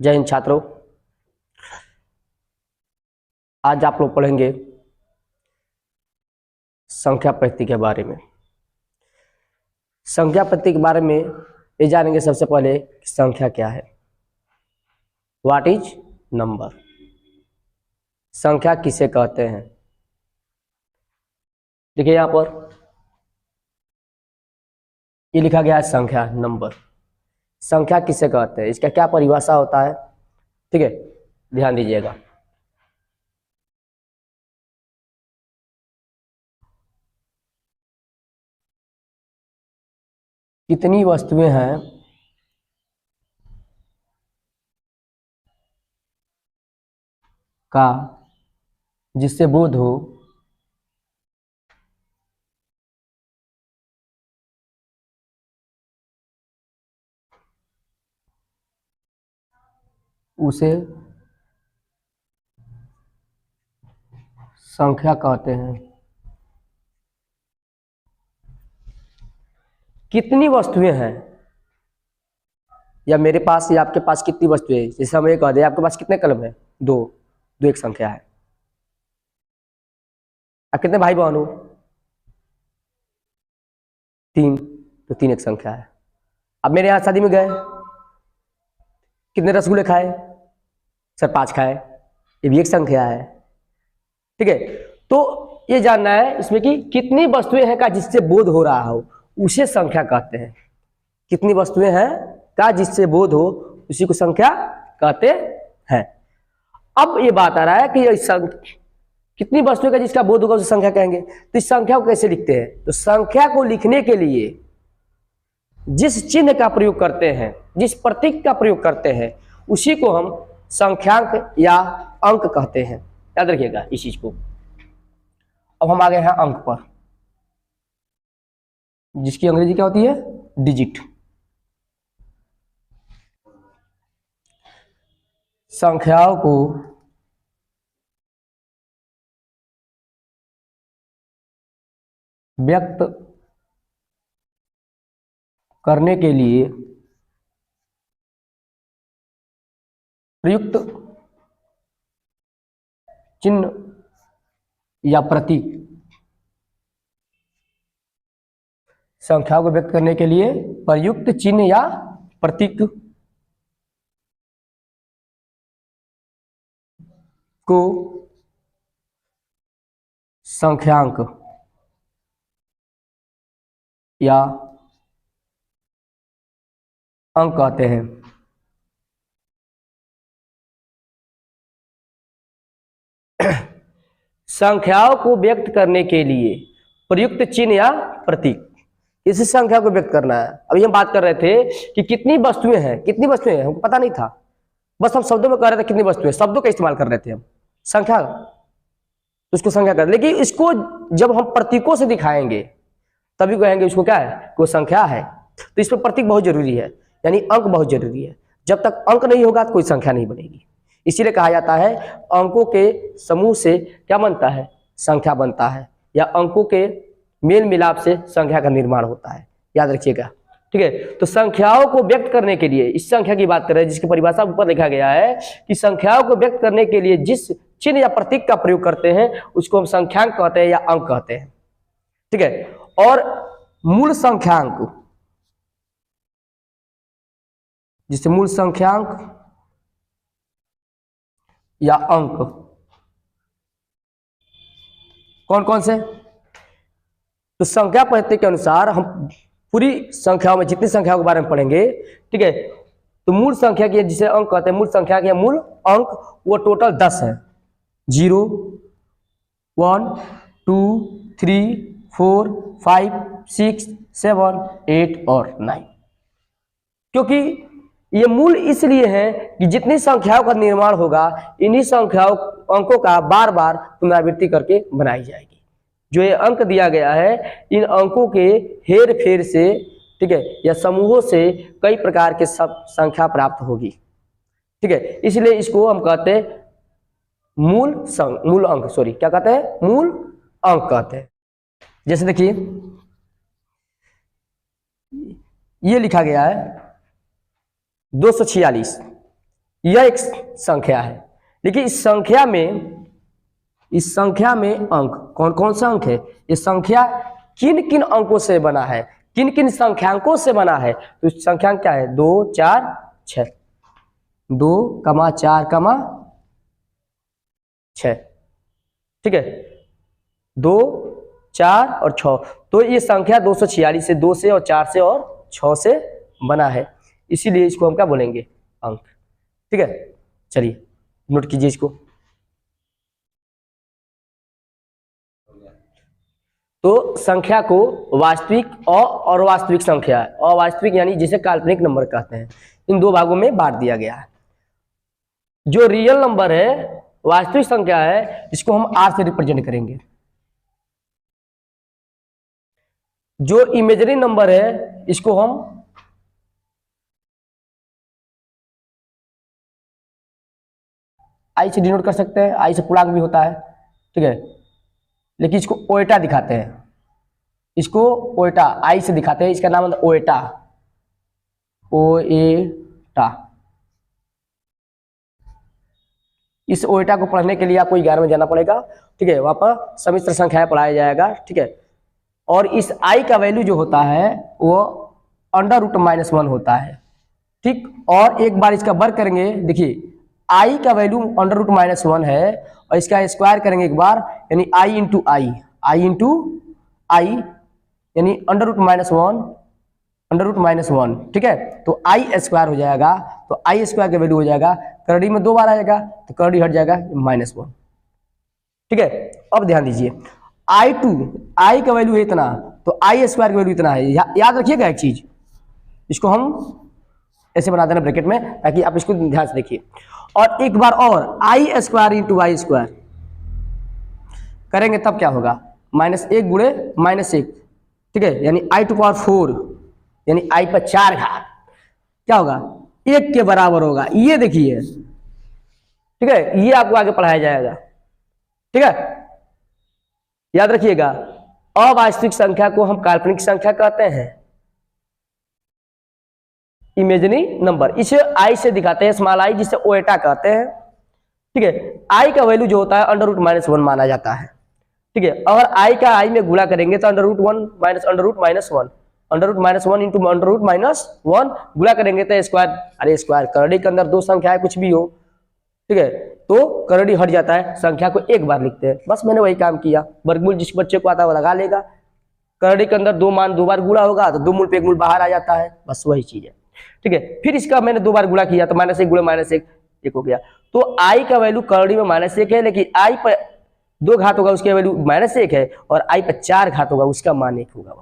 जय हिंद छात्रों। आज आप लोग पढ़ेंगे संख्या पद्धति के बारे में। संख्या पद्धति के बारे में ये जानेंगे सबसे पहले कि संख्या क्या है। What is number. संख्या किसे कहते हैं। देखिए यहाँ पर ये लिखा गया है संख्या नंबर। संख्या किसे कहते हैं, इसका क्या परिभाषा होता है, ठीक है, ध्यान दीजिएगा। कितनी वस्तुएं हैं का जिससे बोध हो उसे संख्या कहते हैं। कितनी वस्तुएं हैं, या मेरे पास या आपके पास कितनी वस्तुएं हैं। जैसे हम ये कह दें आपके पास कितने कलम है, दो, दो एक संख्या है। आप कितने भाई बहन हो, तीन, तो तीन एक संख्या है। अब मेरे यहाँ शादी में गए, कितने रसगुल्ले खाए, सर 5 खाए, ये भी एक संख्या है, ठीक है। तो ये जानना है इसमें कि कितनी वस्तुएं हैं का जिससे बोध हो रहा हो उसे संख्या कहते हैं। कितनी वस्तुएं हैं का जिससे बोध हो उसी को संख्या कहते हैं। अब ये बात आ रहा है कि कितनी वस्तुएं का जिसका बोध होगा उसे संख्या कहेंगे। तो इस संख्या को कैसे लिखते हैं, तो संख्या को लिखने के लिए जिस चिन्ह का प्रयोग करते हैं, जिस प्रतीक का प्रयोग करते हैं उसी को हम संख्यांक या अंक कहते हैं। याद रखिएगा इस चीज को। अब हम आ गए हैं अंक पर, जिसकी अंग्रेजी क्या होती है, डिजिट। संख्याओं को व्यक्त करने के लिए प्रयुक्त चिन्ह या प्रतीक। संख्याओं को व्यक्त करने के लिए प्रयुक्त चिन्ह या प्रतीक को संख्यांक या अंक कहते हैं। संख्याओं को व्यक्त करने के लिए प्रयुक्त चिन्ह या प्रतीक, इसी संख्या को व्यक्त करना है। अभी हम बात कर रहे थे कि कितनी वस्तुएं हैं, कितनी वस्तुएं हैं हमको पता नहीं था, बस हम शब्दों में कह रहे थे कितनी वस्तुएं, शब्दों का इस्तेमाल कर रहे थे हम, संख्या उसको संख्या कर। लेकिन इसको जब हम प्रतीकों से दिखाएंगे तभी कहेंगे उसको क्या है, कोई संख्या है। तो इसमें प्रतीक बहुत जरूरी है, यानी अंक बहुत जरूरी है। जब तक अंक नहीं होगा तो कोई संख्या नहीं बनेगी। इसीलिए कहा जाता है अंकों के समूह से क्या बनता है, संख्या बनता है, या अंकों के मेल मिलाप से संख्या का निर्माण होता है। याद रखिएगा, ठीक है। तो संख्याओं को व्यक्त करने के लिए इस संख्या की बात कर रहे हैं जिसकी परिभाषा ऊपर लिखा गया है कि संख्याओं को व्यक्त करने के लिए जिस चिन्ह या प्रतीक का प्रयोग करते हैं उसको हम संख्यांक कहते हैं या अंक कहते हैं, ठीक है। और मूल संख्यांक, जिसे मूल संख्यांक या अंक कौन कौन से, तो संख्या पद्धति के अनुसार हम पूरी संख्याओं में जितनी संख्याओं के बारे में पढ़ेंगे, ठीक है। तो मूल संख्या की जिसे अंक कहते हैं, मूल संख्या के मूल अंक वो टोटल 10 है। 0, 1, 2, 3, 4, 5, 6, 7, 8 और 9। क्योंकि ये मूल इसलिए है कि जितनी संख्याओं का निर्माण होगा इन्हीं संख्याओं अंकों का बार बार पुनरावृत्ति करके बनाई जाएगी। जो ये अंक दिया गया है इन अंकों के हेर फेर से, ठीक है, या समूहों से कई प्रकार के सब संख्या प्राप्त होगी, ठीक है। इसलिए इसको हम कहते हैं मूल अंक, सॉरी क्या कहते हैं, मूल अंक कहते हैं। जैसे देखिए ये लिखा गया है 246, यह एक संख्या है, लेकिन इस संख्या में अंक कौन कौन सा अंक है, ये संख्या किन किन अंकों से बना है, किन किन संख्यांकों से बना है। तो संख्यांक क्या है, 2 4 6, 2, 4, 6, ठीक है, 2 4 और 6। तो ये संख्या 246 से, 2 से और 4 से और 6 से बना है, इसीलिए इसको हम क्या बोलेंगे, अंक। ठीक है, चलिए नोट कीजिए इसको। तो संख्या को वास्तविक और अवास्तविक संख्या, अवास्तविक यानी जिसे काल्पनिक नंबर कहते हैं, इन दो भागों में बांट दिया गया है। जो रियल नंबर है, वास्तविक संख्या है, इसको हम आर से रिप्रेजेंट करेंगे। जो इमेजिनरी नंबर है, इसको हम आई से डिनोट कर सकते हैं, आई से पूर्णांक भी होता है, ठीक है, लेकिन इसको ओएटा दिखाते हैं, इसको ओएटा आई से दिखाते हैं, इसका नाम है ओएटा, ओएटा। इस ओएटा को पढ़ने के लिए आपको 11 में जाना पड़ेगा, ठीक है, वहां पर सम्मिश्र संख्याएं पढ़ाया जाएगा, ठीक है। और इस आई का वैल्यू जो होता है वो √-1 होता है, ठीक। और एक बार इसका वर्ग करेंगे, देखिए आई का वैल्यू √-1 है, और इसका स्क्वायर करेंगे एक बार, यानी आई इंटू आई यानी √-1, ठीक है। तो आई स्क्वायर हो जाएगा, तो आई स्क्वायर का वैल्यू हो जाएगा, करड़ी में 2 बार आएगा तो करड़ी हट जाएगा -1, ठीक है। अब ध्यान दीजिए, आई का वैल्यू है इतना, तो आई स्क्वायर का वैल्यू इतना है। याद रखिएगा एक चीज, इसको हम ऐसे बना देना ब्रैकेट में, ताकि आप इसको ध्यान से देखिए। और एक बार और आई स्क्वायर इंटू आई स्क्वायर करेंगे तब क्या होगा, -1 गुणे -1, ठीक है, यानी I⁴, यानी आई पर 4 घात क्या होगा, 1 के बराबर होगा। ये देखिए, ठीक है, ये आपको आगे पढ़ाया जाएगा, ठीक है। याद रखिएगा, अवास्तविक संख्या को हम काल्पनिक संख्या कहते हैं, इमेजिनरी नंबर, इसे आई से दिखाते हैं, स्मॉल आई, जिसे ओएटा कहते हैं, ठीक है। आई का वैल्यू जो होता है √-1 माना जाता है, ठीक है। अगर आई का आई में गुणा करेंगे तो √1 इंटू √-1 गुणा करेंगे तो स्क्वायर, अरे स्क्वायर करड़ी के अंदर 2 संख्या है, कुछ भी हो, ठीक है, तो करड़ी हट जाता है, संख्या को एक बार लिखते हैं, बस मैंने वही काम किया। वर्गमूल जिस बच्चे को आता है वो लगा लेगा, करड़ी के अंदर 2 मान 2 बार गुणा होगा तो 2 मूल पे 1 मूल बाहर आ जाता है, बस वही चीज है, ठीक है। फिर इसका मैंने 2 बार गुणा किया तो -1 गुणे -1 1 हो गया। तो आई का वैल्यू करड़ी में -1 है, लेकिन आई पर 2 घात होगा उसके वैल्यू -1 है, और आई पर 4 घात होगा उसका मान 1 होगा,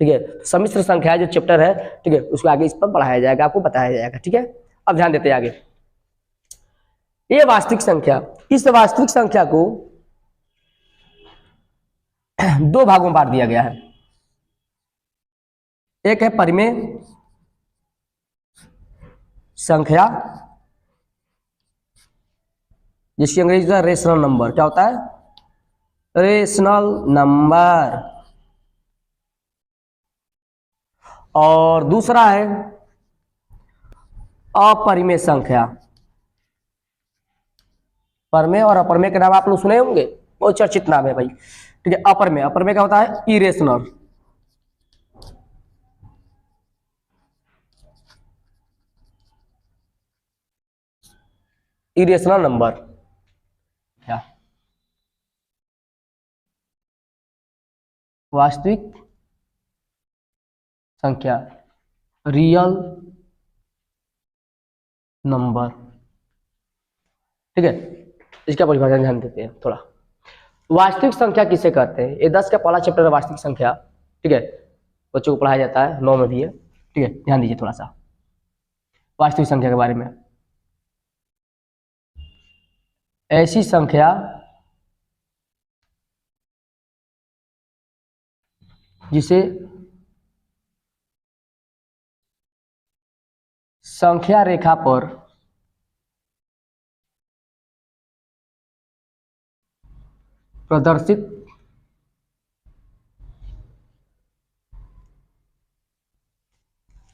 ठीक है। सम्मिश्र संख्या जो चैप्टर है, ठीक है, उसको आगे इस पर पढ़ाया जाएगा, आपको बताया जाएगा, ठीक है। अब ध्यान देते हैं आगे, ये वास्तविक संख्या, इस वास्तविक संख्या को 2 भागों में बांट दिया गया है। एक है परिमेय संख्या, जिसकी अंग्रेजी में रेशनल नंबर, क्या होता है, रेशनल नंबर। और दूसरा है अपरिमेय संख्या। परमेय और अपरमेय के नाम आप लोग सुने होंगे, बहुत चर्चित नाम है भाई, ठीक है। अपरमेय क्या होता है, इरेशनल, इरेशनल नंबर, क्या वास्तविक संख्या, रियल नंबर, ठीक है। इसका परिभाषा ध्यान देते हैं थोड़ा। वास्तविक संख्या किसे कहते हैं, ये 10 का पहला चैप्टर है वास्तविक संख्या, ठीक है, बच्चों को पढ़ाया जाता है, 9 में भी है, ठीक है। ध्यान दीजिए थोड़ा सा वास्तविक संख्या के बारे में। ऐसी संख्या जिसे संख्या रेखा पर प्रदर्शित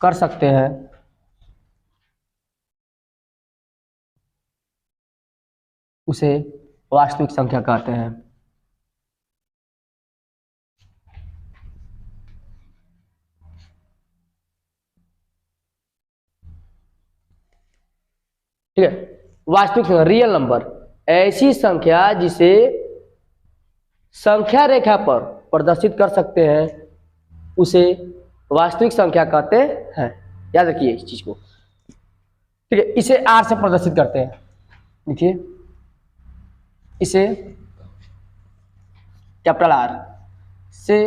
कर सकते हैं उसे वास्तविक संख्या कहते हैं। ठीक है, वास्तविक संख्या, रियल नंबर, ऐसी संख्या जिसे संख्या रेखा पर प्रदर्शित कर सकते हैं उसे वास्तविक संख्या कहते हैं। याद रखिए इस चीज को। ठीक है, इसे आर से प्रदर्शित करते हैं। देखिए, इसे कैपिटल आर से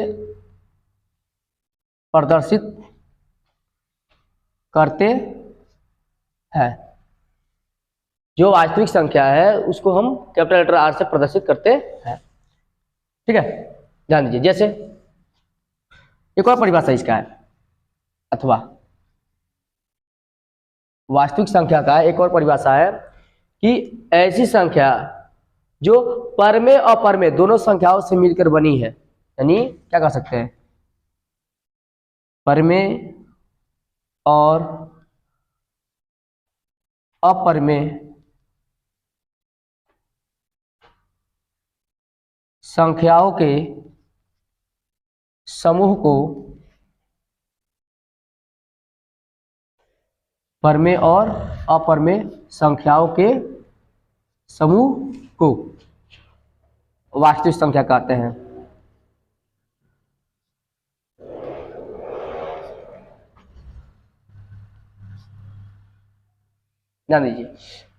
प्रदर्शित करते हैं। जो वास्तविक संख्या है उसको हम कैपिटल लेटर आर से प्रदर्शित करते हैं। ठीक है, ध्यान दीजिए। जैसे एक और परिभाषा इसका है, अथवा वास्तविक संख्या का एक और परिभाषा है कि ऐसी संख्या जो परमेय और अपरमेय दोनों संख्याओं से मिलकर बनी है। यानी क्या कह सकते हैं, परमेय और अपरमेय संख्याओं के समूह को परमेय और अपरमेय संख्याओं के समूह को वास्तविक संख्या कहते हैं। ध्यान दीजिए,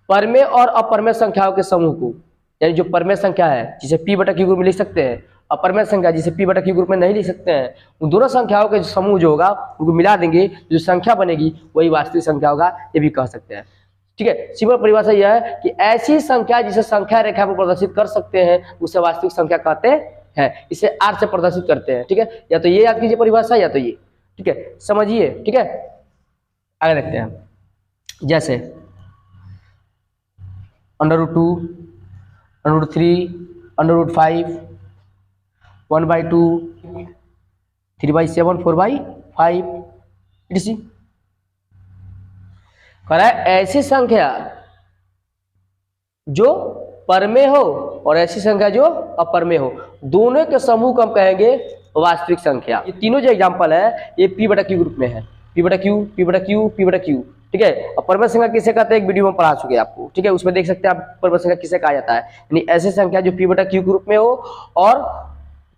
परमेय और अपरमेय संख्याओं के समूह को, यानी जो परमेय संख्या है जिसे p बटा q ग्रुप में लिख सकते हैं, अपरमेय संख्या जिसे p बटा q ग्रुप में नहीं लिख सकते हैं, उन दोनों संख्याओं के समूह जो होगा उनको मिला देंगे, जो संख्या बनेगी वही वास्तविक संख्या होगा, ये भी कह सकते हैं। ठीक है, सिंपल परिभाषा यह है कि ऐसी संख्या जिसे संख्या रेखा पर प्रदर्शित कर सकते हैं उसे वास्तविक संख्या कहते हैं। इसे आर से प्रदर्शित करते हैं। ठीक है, या तो ये याद कीजिए परिभाषा या तो ये। ठीक है, समझिए। ठीक है, आगे देखते हैं। जैसे √2, √3, √5, 1/2, 3/7, 4/5, etc। कह रहा है ऐसी संख्या जो परमेय हो और ऐसी संख्या जो अपरमेय हो, दोनों के समूह को हम कहेंगे वास्तविक संख्या। ये तीनों जो एग्जांपल है ये p बटा q ग्रुप में है। p बटा q, p बटा q, p बटा q। ठीक है, और परमेय संख्या किसे कहते हैं एक वीडियो में पढ़ा चुके हैं आपको। ठीक है, उसमें देख सकते हैं आप परमेय संख्या किसे कहा जाता है। यानी ऐसी संख्या जो p बटा q ग्रुप में हो और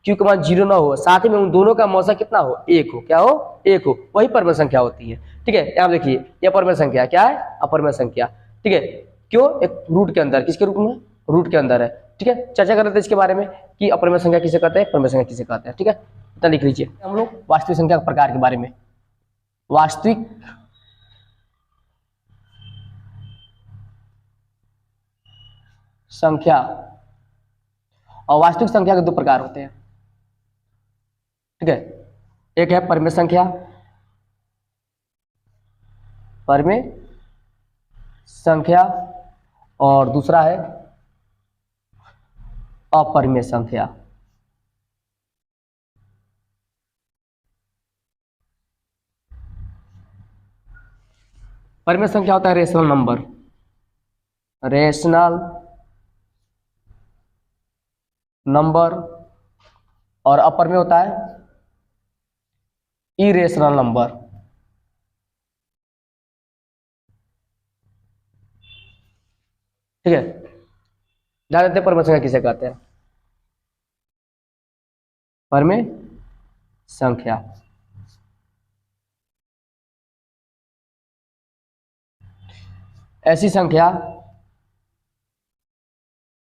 q का मान 0 ना हो, साथ ही में उन दोनों का मौसा कितना हो, 1 हो। क्या हो, 1 हो, वही परमेय संख्या होती है। ठीक है, यहाँ देखिए यह परमेय संख्या क्या है, अपरमेय संख्या। ठीक है, क्यों, एक रूट के अंदर, किसके रूप में, रूट के अंदर है। ठीक है, चर्चा कर रहे थे इसके बारे में कि अपरमेय संख्या किसे कहते हैं, परमेय संख्या किसे कहते हैं। ठीक है, इतना लिख लीजिए। हम लोग वास्तविक संख्या प्रकार के बारे में, वास्तविक संख्या और वास्तविक संख्या के दो प्रकार होते हैं। ठीक है, एक है परमेय संख्या, परमेय संख्या, और दूसरा है अपरमेय संख्या। परमेय संख्या होता है रेशनल नंबर, रेशनल नंबर, और अपरमेय होता है इरेशनल नंबर। ठीक है, ध्यान देते हैं परमेय संख्या किसे कहते हैं। परमेय संख्या ऐसी संख्या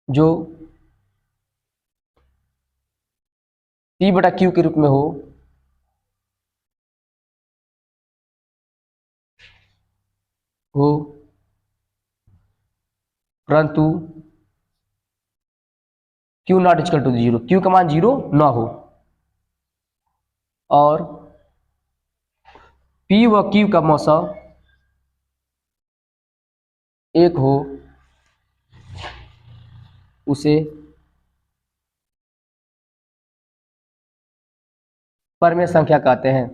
जो p बटा q के रूप में हो परंतु q not equal to 0, q का मान 0 ना हो, और p व q का मौसा 1 हो, उसे परमेय संख्या कहते हैं।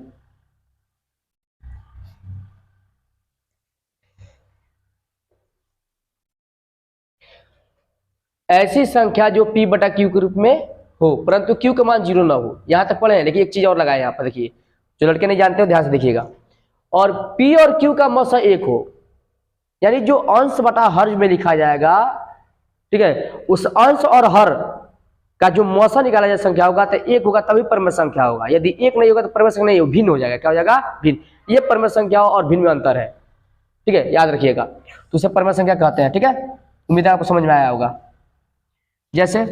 ऐसी संख्या जो p बटा q के रूप में हो परंतु q का मान 0 ना हो। यहां तक पढ़े हैं, लेकिन एक चीज और लगाए यहाँ पर, देखिए जो लड़के नहीं जानते हो ध्यान से देखिएगा। और p और q का मौसा एक हो, यानी जो अंश बटा हर में लिखा जाएगा, ठीक है, उस अंश और हर का जो मौसा निकाला जाए संख्या होगा तो एक होगा, तभी परमेय संख्या होगा। यदि एक नहीं होगा तो परमेय संख्या नहीं होगा, भिन्न हो जाएगा। क्या हो जाएगा? भिन्न। ये परमेय संख्या और भिन्न में अंतर है, ठीक है, याद रखिएगा। तो उसे परमेय संख्या कहते हैं, ठीक है। उम्मीद है आपको समझ में आया होगा। जैसे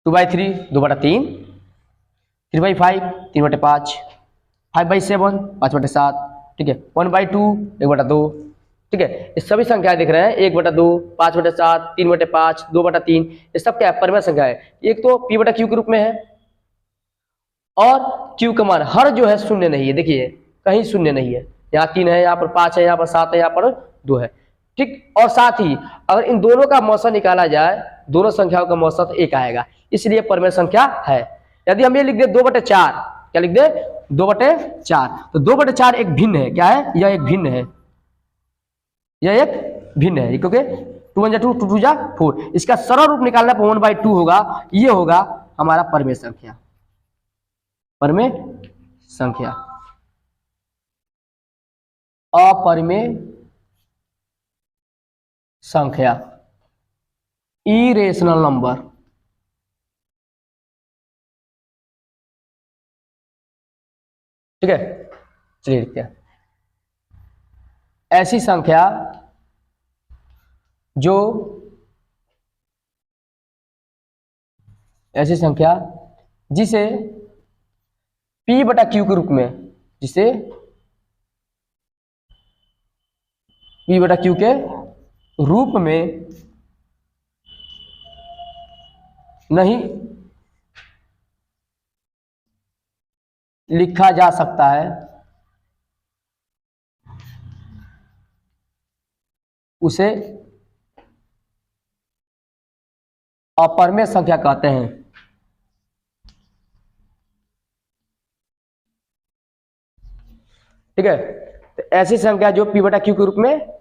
2/3 2/3, 3/5 3/5, 5/7 5/7, ठीक है, 1/2 1/2, ठीक है। ये सभी संख्याएं दिख रहे हैं, 1/2 5/7 3/5 2/3, ये सब क्या है? परमेय संख्या है। एक तो p बटा q के रूप में है और q का मान हर जो है शून्य नहीं है, देखिए कहीं शून्य नहीं है। यहाँ 3 है, यहाँ पर 5 है, यहाँ पर 7 है, यहाँ पर 2 है, ठीक। और साथ ही अगर इन दोनों का मौसा निकाला जाए, दोनों संख्याओं का मौसा तो एक आएगा, इसलिए परमेय संख्या है। यदि हम ये लिख दे 2/4, क्या लिख दे? 2/4, तो 2/4 एक भिन्न है। क्या है? यह एक भिन्न है, यह एक भिन्न है, क्योंकि 2 1 2 2 2 4। इसका सरल रूप निकालना पर 1/2 होगा। ये होगा हमारा परमेय संख्या, परमेय संख्या, अपरमेय संख्या, इरेशनल नंबर, ठीक है। चलिए लिखते हैं। ऐसी संख्या जो जिसे p बटा q के रूप में, जिसे p बटा q के रूप में नहीं लिखा जा सकता है, उसे अपरमेय संख्या कहते हैं, ठीक है। तो ऐसी संख्या जो p बटा q के रूप में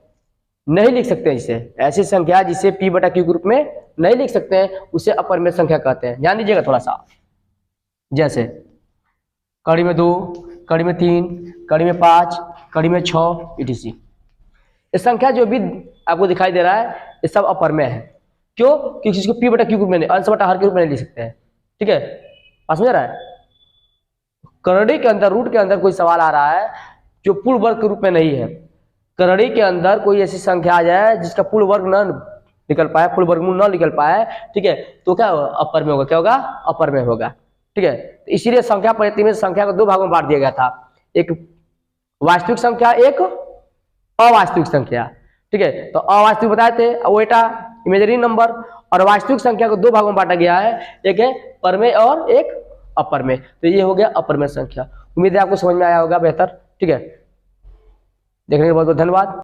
नहीं लिख सकते हैं, इसे ऐसी संख्या जिसे p बटा q के रूप में नहीं लिख सकते हैं, उसे अपरमेय संख्या कहते हैं। ध्यान दीजिएगा थोड़ा सा। जैसे कड़ी में 2, कड़ी में 3, कड़ी में 5, कड़ी में 6 etc। ये संख्या जो भी आपको दिखाई दे रहा है, ये सब अपरमेय है। क्यों? क्योंकि इसको p बटा q के रूप में नहीं, अंश बटा हर के रूप में नहीं लिख सकते हैं, ठीक है। समझ रहा है? करड़ी के अंदर, रूट के अंदर कोई सवाल आ रहा है जो पूर्ण वर्ग के रूप में नहीं है। करड़ी के अंदर कोई ऐसी संख्या आ जाए जिसका पूर्ण वर्ग न निकल पाए, पूर्ण वर्गमूल न निकल पाए, ठीक है, तो क्या अपरमेय होगा? क्या होगा? अपरमेय होगा, ठीक है। तो इसीलिए संख्या पद्धति में संख्या को दो भागों में बांट दिया गया था, एक वास्तविक संख्या, एक अवास्तविक संख्या, ठीक है। तो अवास्तविक बताए थे वो एटा इमेजिनरी नंबर, और वास्तविक संख्या को दो भागों में बांटा गया है, एक है परमेय और एक अपरमेय। तो ये हो गया अपरमेय संख्या। उम्मीद है आपको समझ में आया होगा बेहतर, ठीक है। देखने के बहुत बहुत धन्यवाद।